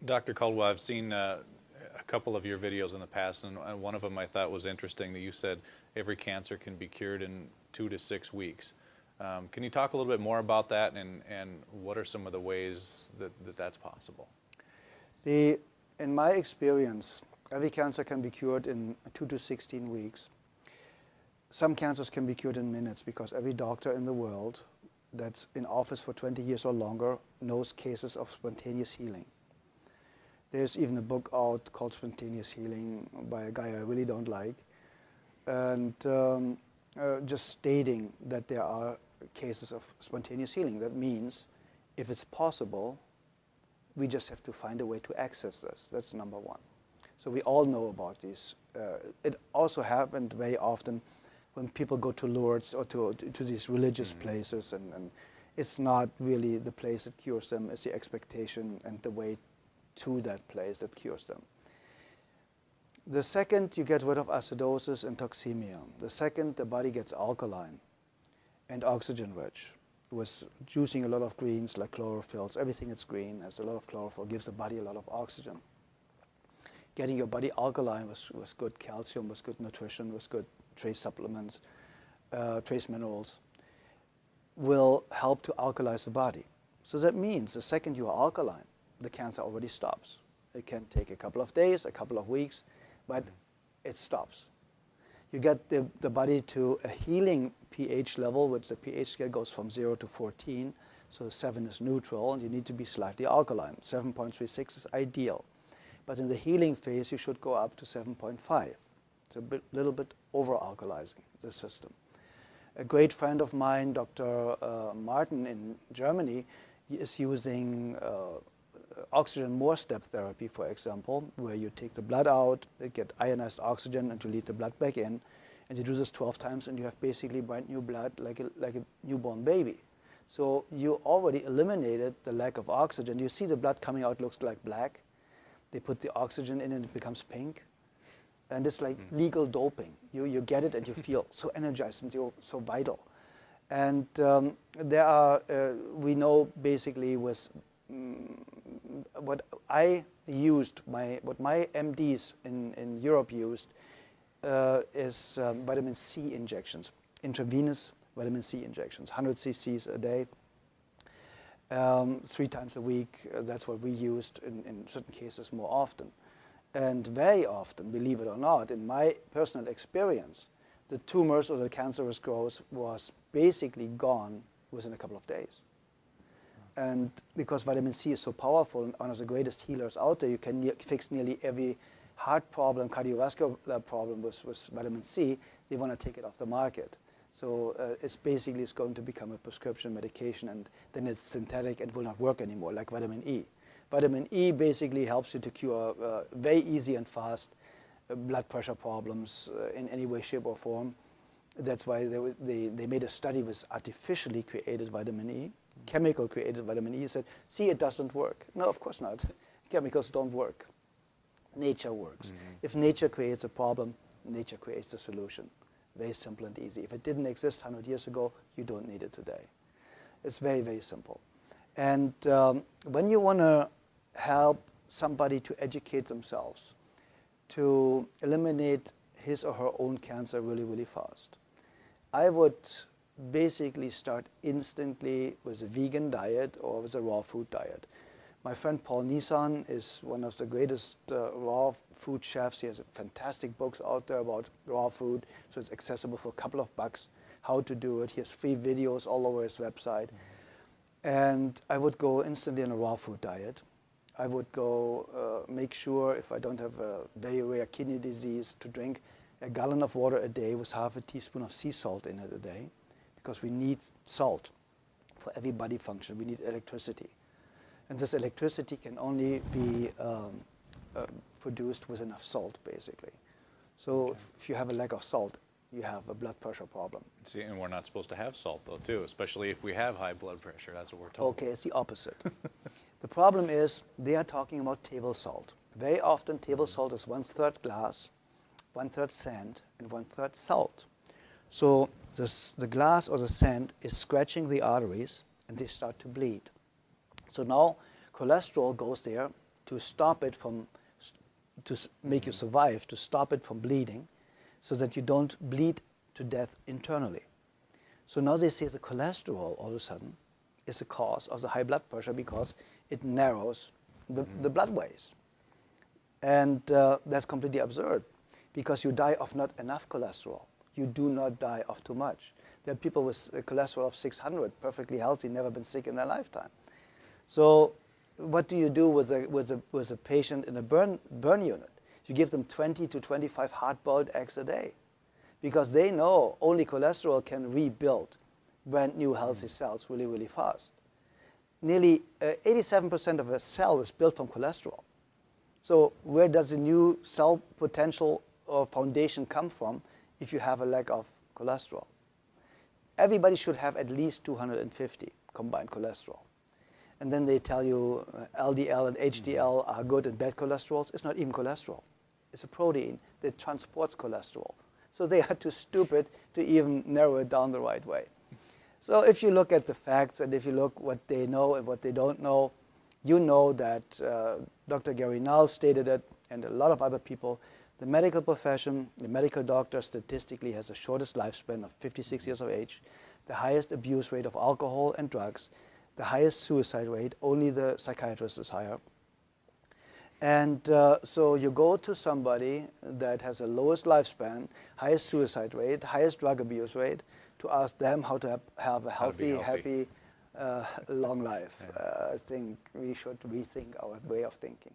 Dr. Caldwell, I've seen a couple of your videos in the past, and one of them I thought was interesting that you said every cancer can be cured in 2 to 6 weeks. Can you talk a little bit more about that, and what are some of the ways that that's possible? In my experience, every cancer can be cured in 2 to 16 weeks. Some cancers can be cured in minutes because every doctor in the world that's in office for 20 years or longer knows cases of spontaneous healing. There's even a book out called Spontaneous Healing by a guy I really don't like, and just stating that there are cases of spontaneous healing. That means if it's possible, we just have to find a way to access this. That's number one. So we all know about these. It also happened very often when people go to Lourdes or to these religious places, and it's not really the place that cures them, it's the expectation and the way to that place that cures them. The second, you get rid of acidosis and toxemia. The second, the body gets alkaline and oxygen rich with juicing a lot of greens like chlorophylls. Everything that's green has a lot of chlorophyll, gives the body a lot of oxygen. Getting your body alkaline with good calcium, with good nutrition, with good trace supplements, trace minerals, will help to alkalize the body. So that means the second you are alkaline, the cancer already stops. It can take a couple of days, a couple of weeks, but it stops. You get the body to a healing pH level, which the pH scale goes from 0 to 14, so 7 is neutral, and you need to be slightly alkaline. 7.36 is ideal. But in the healing phase, you should go up to 7.5. It's a little bit over-alkalizing the system. A great friend of mine, Dr. Martin in Germany, is using oxygen more step therapy, for example, where you take the blood out, you get ionized oxygen, and you lead the blood back in. And you do this 12 times, and you have basically brand new blood like a newborn baby. So you already eliminated the lack of oxygen. You see the blood coming out looks like black. They put the oxygen in and it becomes pink. And it's like legal doping. You get it and you feel so energized and you're so vital. And there are, we know basically with what I used, what my MDs in Europe used is vitamin C injections, intravenous vitamin C injections, 100 cc's a day, 3 times a week. That's what we used in certain cases more often. And very often, believe it or not, in my personal experience, the tumors or the cancerous growth was basically gone within a couple of days. And because vitamin C is so powerful and one of the greatest healers out there, you can fix nearly every heart problem, cardiovascular problem with vitamin C. They want to take it off the market. So it's going to become a prescription medication, and then it's synthetic and will not work anymore, like vitamin E. Vitamin E basically helps you to cure very easy and fast blood pressure problems in any way, shape, or form. That's why they made a study with artificially created vitamin E, chemical created vitamin E. Said, see, it doesn't work. No, of course not. Chemicals don't work. Nature works. If nature creates a problem, nature creates a solution. Very simple and easy. If it didn't exist 100 years ago, you don't need it today. It's very, very simple. And when you want to help somebody to educate themselves, to eliminate his or her own cancer really, really fast, I would basically start instantly with a vegan diet or with a raw food diet. My friend Paul Nissan is one of the greatest raw food chefs. He has fantastic books out there about raw food, so it's accessible for a couple of bucks how to do it. He has free videos all over his website. And I would go instantly on a raw food diet. I would go make sure, if I don't have a very rare kidney disease, to drink a gallon of water a day with half a teaspoon of sea salt in it a day, because we need salt for every body function. We need electricity. And this electricity can only be produced with enough salt, basically. So if you have a lack of salt, you have a blood pressure problem. See, and we're not supposed to have salt, though, too, especially if we have high blood pressure. That's what we're told. Okay, it's the opposite. The problem is they are talking about table salt. Very often, table salt is 1/3 glass, 1/3 sand, and 1/3 salt. So the glass or the sand is scratching the arteries, and they start to bleed. So now cholesterol goes there to stop it from, make you survive, to stop it from bleeding, so that you don't bleed to death internally. So now they say the cholesterol all of a sudden is a cause of the high blood pressure because it narrows the blood ways. And that's completely absurd, because you die of not enough cholesterol. You do not die of too much. There are people with a cholesterol of 600, perfectly healthy, never been sick in their lifetime. So what do you do with a patient in a burn unit? You give them 20 to 25 hard-boiled eggs a day, because they know only cholesterol can rebuild brand new healthy cells really, really fast. Nearly 87% of a cell is built from cholesterol. So where does the new cell potential or foundation come from if you have a lack of cholesterol? Everybody should have at least 250 combined cholesterol. And then they tell you LDL and HDL are good and bad cholesterols. It's not even cholesterol. It's a protein that transports cholesterol. So they are too stupid to even narrow it down the right way. So if you look at the facts, and if you look what they know and what they don't know, you know that Dr. Gary Null stated it, and a lot of other people. The medical profession, the medical doctor statistically has the shortest lifespan of 56 years of age, the highest abuse rate of alcohol and drugs, the highest suicide rate, only the psychiatrist is higher. And so you go to somebody that has the lowest lifespan, highest suicide rate, highest drug abuse rate, to ask them how to have a healthy, happy, long life. Yeah. I think we should rethink our way of thinking.